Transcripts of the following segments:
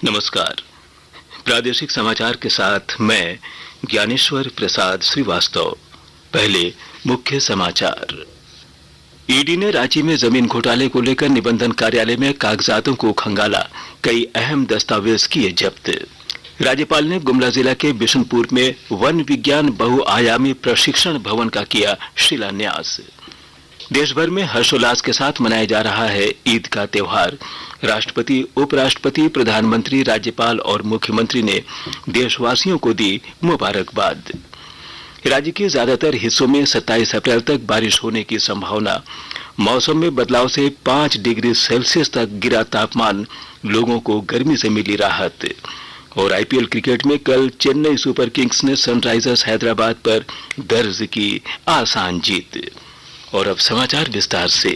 नमस्कार। प्रादेशिक समाचार के साथ मैं ज्ञानेश्वर प्रसाद श्रीवास्तव। पहले मुख्य समाचार। ईडी ने रांची में जमीन घोटाले को लेकर निबंधन कार्यालय में कागजातों को खंगाला, कई अहम दस्तावेज किए जब्त। राज्यपाल ने गुमला जिला के बिशनपुर में वन विज्ञान बहुआयामी प्रशिक्षण भवन का किया शिलान्यास। देश भर में हर्षोल्लास के साथ मनाया जा रहा है ईद का त्योहार। राष्ट्रपति, उपराष्ट्रपति, प्रधानमंत्री, राज्यपाल और मुख्यमंत्री ने देशवासियों को दी मुबारकबाद। राज्य के ज्यादातर हिस्सों में 27 अप्रैल तक बारिश होने की संभावना। मौसम में बदलाव से 5 डिग्री सेल्सियस तक गिरा तापमान, लोगों को गर्मी से मिली राहत। और आईपीएल क्रिकेट में कल चेन्नई सुपर किंग्स ने सनराइजर्स हैदराबाद पर दर्ज की आसान जीत। और अब समाचार विस्तार से।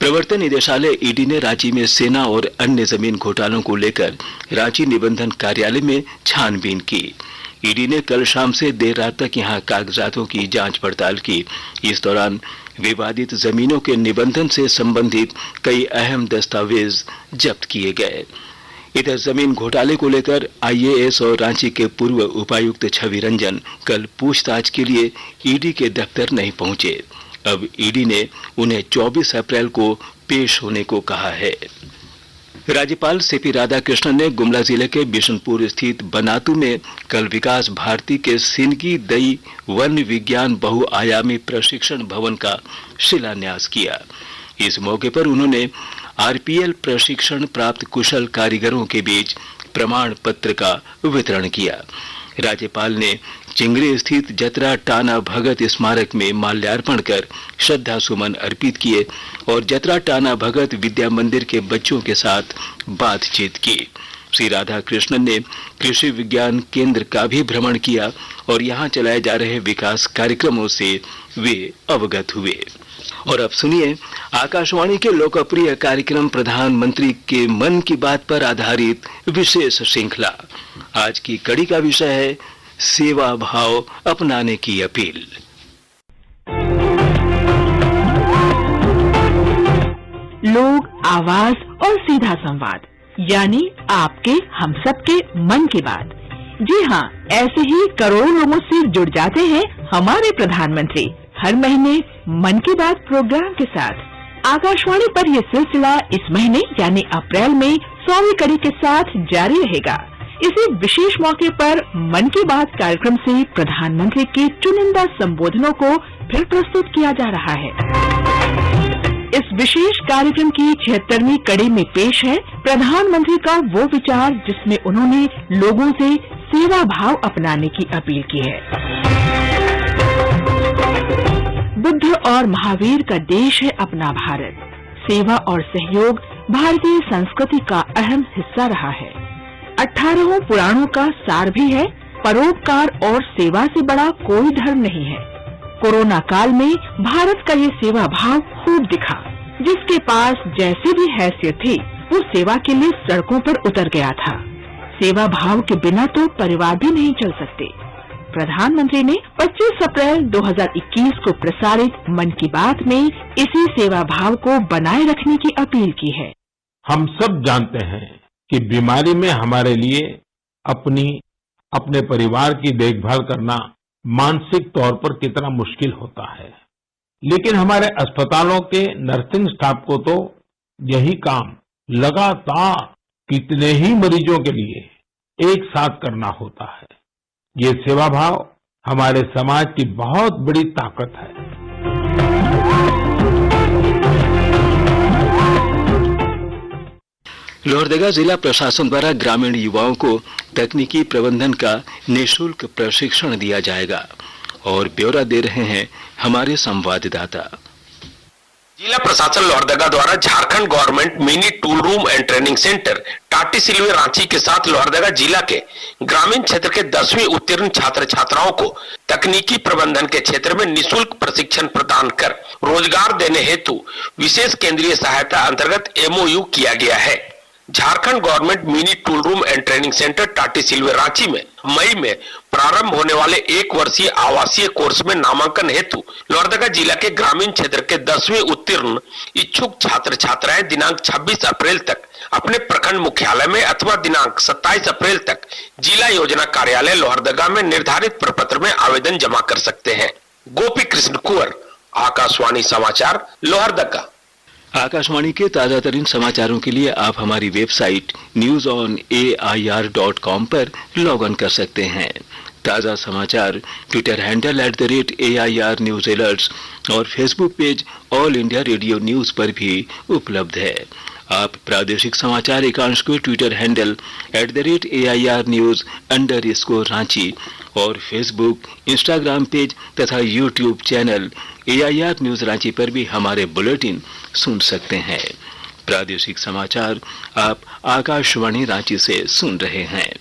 प्रवर्तन निदेशालय ईडी ने रांची में सेना और अन्य जमीन घोटालों को लेकर रांची निबंधन कार्यालय में छानबीन की। ईडी ने कल शाम से देर रात तक यहां कागजातों की जांच पड़ताल की। इस दौरान विवादित जमीनों के निबंधन से संबंधित कई अहम दस्तावेज जब्त किए गए। इधर जमीन घोटाले को लेकर आईएएस और रांची के पूर्व उपायुक्त छवि रंजन कल पूछताछ के लिए ईडी के दफ्तर नहीं पहुंचे। अब ईडी ने उन्हें 24 अप्रैल को पेश होने को कहा है। राज्यपाल सीपी राधाकृष्णन ने गुमला जिले के बिशनपुर स्थित बनातू में कल विकास भारती के सिनगी दई वन विज्ञान बहुआयामी प्रशिक्षण भवन का शिलान्यास किया। इस मौके पर उन्होंने आरपीएल प्रशिक्षण प्राप्त कुशल कारीगरों के बीच प्रमाण पत्र का वितरण किया। राज्यपाल ने चिंगरी स्थित जतरा टाना भगत स्मारक में माल्यार्पण कर श्रद्धा सुमन अर्पित किए और जतरा टाना भगत विद्या मंदिर के बच्चों के साथ बातचीत की। श्री राधाकृष्णन ने कृषि विज्ञान केंद्र का भी भ्रमण किया और यहां चलाए जा रहे विकास कार्यक्रमों से वे अवगत हुए। और अब सुनिए आकाशवाणी के लोकप्रिय कार्यक्रम प्रधानमंत्री के मन की बात पर आधारित विशेष श्रृंखला। आज की कड़ी का विषय है सेवा भाव अपनाने की अपील। लोग, आवाज और सीधा संवाद, यानी आपके हम सबके मन की बात। जी हाँ, ऐसे ही करोड़ों लोगों से जुड़ जाते हैं हमारे प्रधानमंत्री हर महीने मन की बात प्रोग्राम के साथ। आकाशवाणी पर यह सिलसिला इस महीने यानी अप्रैल में 100वीं कड़ी के साथ जारी रहेगा। इसी विशेष मौके पर मन की बात कार्यक्रम से प्रधानमंत्री के चुनिंदा संबोधनों को फिर प्रस्तुत किया जा रहा है। इस विशेष कार्यक्रम की 76वीं कड़ी में पेश है प्रधानमंत्री का वो विचार जिसमें उन्होंने लोगों से सेवा भाव अपनाने की अपील की है। बुद्ध और महावीर का देश है अपना भारत। सेवा और सहयोग भारतीय संस्कृति का अहम हिस्सा रहा है। 18 पुराणों का सार भी है, परोपकार और सेवा से बड़ा कोई धर्म नहीं है। कोरोना काल में भारत का ये सेवा भाव खूब दिखा। जिसके पास जैसी भी हैसियत थी वो सेवा के लिए सड़कों पर उतर गया था। सेवा भाव के बिना तो परिवार भी नहीं चल सकते। प्रधानमंत्री ने 25 अप्रैल 2021 को प्रसारित मन की बात में इसी सेवा भाव को बनाए रखने की अपील की है। हम सब जानते हैं कि बीमारी में हमारे लिए अपने परिवार की देखभाल करना मानसिक तौर पर कितना मुश्किल होता है, लेकिन हमारे अस्पतालों के नर्सिंग स्टाफ को तो यही काम लगातार कितने ही मरीजों के लिए एक साथ करना होता है। ये सेवा भाव हमारे समाज की बहुत बड़ी ताकत है। लोहरदगा जिला प्रशासन द्वारा ग्रामीण युवाओं को तकनीकी प्रबंधन का निःशुल्क प्रशिक्षण दिया जाएगा। और ब्यौरा दे रहे हैं हमारे संवाददाता। जिला प्रशासन लोहरदगा द्वारा Jharkhand government mini tool room and training centre टाटी सिलवे रांची के साथ लोहरदगा जिला के ग्रामीण क्षेत्र के 10वीं उत्तीर्ण छात्र छात्राओं को तकनीकी प्रबंधन के क्षेत्र में निःशुल्क प्रशिक्षण प्रदान कर रोजगार देने हेतु विशेष केंद्रीय सहायता अंतर्गत एमओयू किया गया है। Jharkhand government mini tool room and training centre टाटी सिल्वे रांची में मई में प्रारंभ होने वाले 1 वर्षीय आवासीय कोर्स में नामांकन हेतु लोहरदगा जिला के ग्रामीण क्षेत्र के 10वीं उत्तीर्ण इच्छुक छात्र छात्राएं दिनांक 26 अप्रैल तक अपने प्रखंड मुख्यालय में अथवा दिनांक 27 अप्रैल तक जिला योजना कार्यालय लोहरदगा में निर्धारित प्रपत्र में आवेदन जमा कर सकते हैं। गोपी कृष्ण कुंवर, आकाशवाणी समाचार, लोहरदगा। आकाशवाणी के ताजा तरीन समाचारों के लिए आप हमारी वेबसाइट newsonair.com पर लॉग इन कर सकते हैं। ताजा समाचार Twitter handle @AIR news alerts और Facebook page All India Radio news पर भी उपलब्ध है। आप प्रादेशिक समाचार एकांश को Twitter handle @AIR news _Ranchi और फेसबुक, इंस्टाग्राम पेज तथा YouTube channel AIR news Ranchi पर भी हमारे बुलेटिन सुन सकते हैं। प्रादेशिक समाचार आप आकाशवाणी रांची से सुन रहे हैं।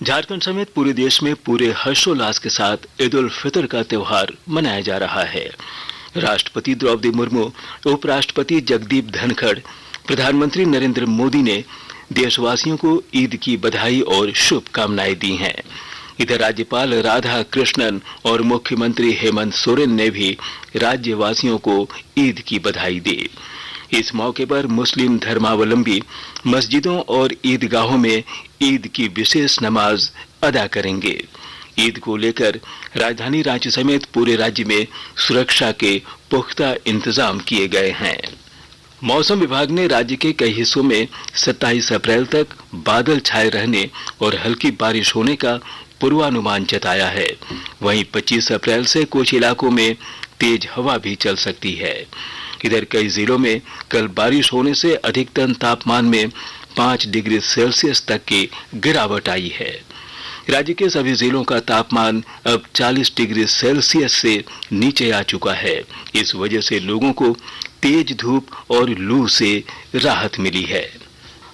झारखंड समेत पूरे देश में पूरे हर्षोल्लास के साथ ईद उल फितर का त्योहार मनाया जा रहा है। राष्ट्रपति द्रौपदी मुर्मू, उपराष्ट्रपति जगदीप धनखड़, प्रधानमंत्री नरेंद्र मोदी ने देशवासियों को ईद की बधाई और शुभकामनाएं दी हैं। इधर राज्यपाल राधा कृष्णन और मुख्यमंत्री हेमंत सोरेन ने भी राज्यवासियों को ईद की बधाई दी। इस मौके पर मुस्लिम धर्मावलंबी मस्जिदों और ईदगाहों में ईद की विशेष नमाज अदा करेंगे। ईद को लेकर राजधानी रांची समेत पूरे राज्य में सुरक्षा के पुख्ता इंतजाम किए गए हैं। मौसम विभाग ने राज्य के कई हिस्सों में 27 अप्रैल तक बादल छाए रहने और हल्की बारिश होने का पूर्वानुमान जताया है। वहीं 25 अप्रैल से कुछ इलाकों में तेज हवा भी चल सकती है। इधर कई जिलों में कल बारिश होने से अधिकतम तापमान में 5 डिग्री सेल्सियस तक की गिरावट आई है। राज्य के सभी जिलों का तापमान अब 40 डिग्री सेल्सियस से नीचे आ चुका है। इस वजह से लोगों को तेज धूप और लू से राहत मिली है।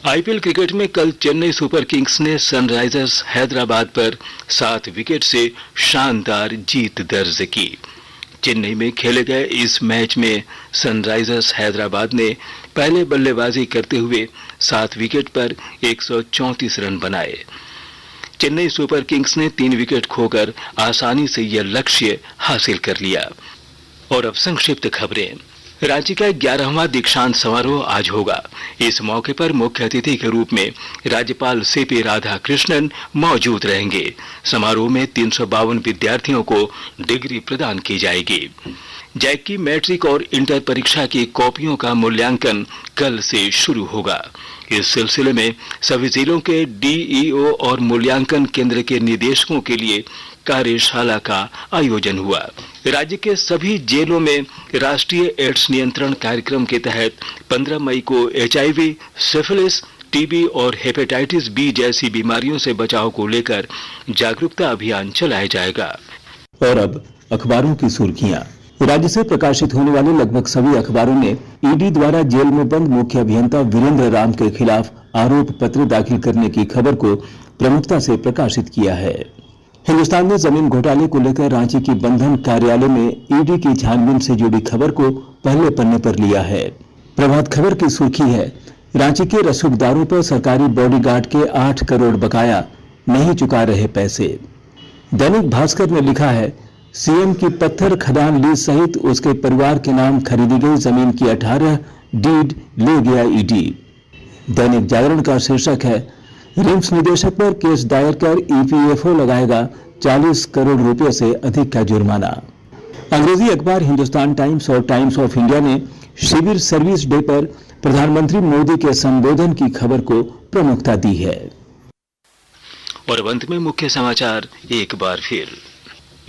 आईपीएल क्रिकेट में कल चेन्नई सुपर किंग्स ने सनराइजर्स हैदराबाद पर 7 विकेट से शानदार जीत दर्ज की। चेन्नई में खेले गए इस मैच में सनराइजर्स हैदराबाद ने पहले बल्लेबाजी करते हुए 7 विकेट पर 134 रन बनाए। चेन्नई सुपर किंग्स ने 3 विकेट खोकर आसानी से यह लक्ष्य हासिल कर लिया। और अब संक्षिप्त खबरें। रांची का 11वां दीक्षांत समारोह आज होगा। इस मौके पर मुख्य अतिथि के रूप में राज्यपाल सीपी राधाकृष्णन मौजूद रहेंगे। समारोह में 352 विद्यार्थियों को डिग्री प्रदान की जाएगी। जैक की मैट्रिक और इंटर परीक्षा की कॉपियों का मूल्यांकन कल से शुरू होगा। इस सिलसिले में सभी जिलों के डीईओ और मूल्यांकन केंद्र के निदेशकों के लिए कार्यशाला का आयोजन हुआ। राज्य के सभी जेलों में राष्ट्रीय एड्स नियंत्रण कार्यक्रम के तहत 15 मई को HIV, सिफिलिस, टीबी और हेपेटाइटिस बी जैसी बीमारियों से बचाव को लेकर जागरूकता अभियान चलाया जाएगा। और अब अखबारों की सुर्खियां। राज्य से प्रकाशित होने वाले लगभग सभी अखबारों ने ईडी द्वारा जेल में बंद मुख्य अभियंता वीरेंद्र राम के खिलाफ आरोप पत्र दाखिल करने की खबर को प्रमुखता से प्रकाशित किया है। हिंदुस्तान ने जमीन घोटाले को लेकर रांची की बंधन कार्यालय में ईडी की छानबीन से जुड़ी खबर को पहले पन्ने पर लिया है। प्रभात खबर की सुर्खी है, रांची के रसूखदारों पर सरकारी बॉडीगार्ड के 8 करोड़ बकाया, नहीं चुका रहे पैसे। दैनिक भास्कर ने लिखा है, सीएम की पत्थर खदान लीज सहित उसके परिवार के नाम खरीदी गई जमीन की 18 डीड ले गया ईडी। दैनिक जागरण का शीर्षक है, रिम्स निदेशक पर केस दायर कर ईपीएफओ लगाएगा 40 करोड़ रुपए से अधिक का जुर्माना। अंग्रेजी अखबार हिंदुस्तान टाइम्स और टाइम्स ऑफ इंडिया ने सिविल सर्विस डे पर प्रधानमंत्री मोदी के संबोधन की खबर को प्रमुखता दी है। और अंत में मुख्य समाचार एक बार फिर।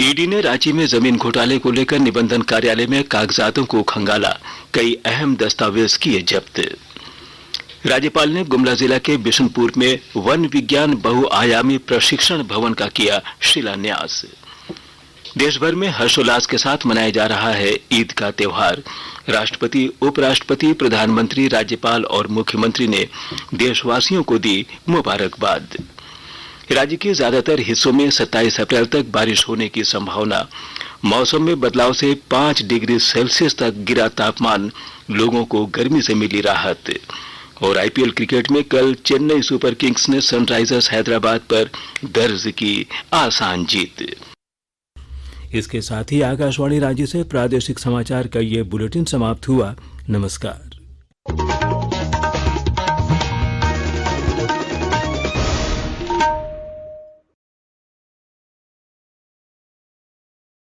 ईडी ने रांची में जमीन घोटाले को लेकर निबंधन कार्यालय में कागजातों को खंगाला, कई अहम दस्तावेज किए जब्त। राज्यपाल ने गुमला जिला के बिशनपुर में वन विज्ञान बहुआयामी प्रशिक्षण भवन का किया शिलान्यास। देश भर में हर्षोल्लास के साथ मनाया जा रहा है ईद का त्योहार। राष्ट्रपति, उपराष्ट्रपति, प्रधानमंत्री, राज्यपाल और मुख्यमंत्री ने देशवासियों को दी मुबारकबाद। राज्य के ज्यादातर हिस्सों में 27 अप्रैल तक बारिश होने की संभावना। मौसम में बदलाव से 5 डिग्री सेल्सियस तक गिरा तापमान, लोगों को गर्मी से मिली राहत। और आईपीएल क्रिकेट में कल चेन्नई सुपर किंग्स ने सनराइजर्स हैदराबाद पर दर्ज की आसान जीत। इसके साथ ही आकाशवाणी रांची से प्रादेशिक समाचार का ये बुलेटिन समाप्त हुआ। नमस्कार।